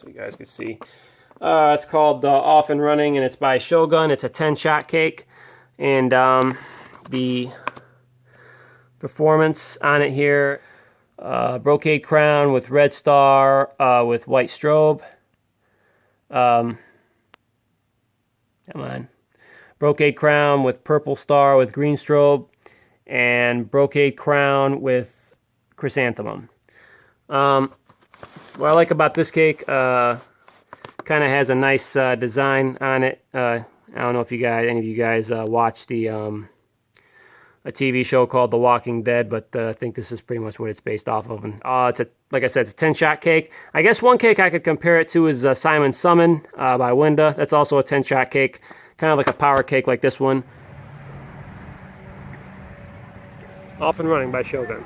so you guys can see. It's called Off and Running, and it's by Shogun. It's a 10-shot cake, and the performance on it here, brocade crown with red star with white strobe. Come on. Brocade crown with purple star with green strobe, and brocade crown with chrysanthemum. What I like about this cake, kind of has a nice design on it. I don't know if any of you guys watched a TV show called The Walking Dead, but I think this is pretty much what it's based off of. And like I said, it's a 10-shot cake. I guess one cake I could compare it to is Simon's Summon by Winda. That's also a 10-shot cake, kind of like a power cake like this one. Off and Running by Shogun.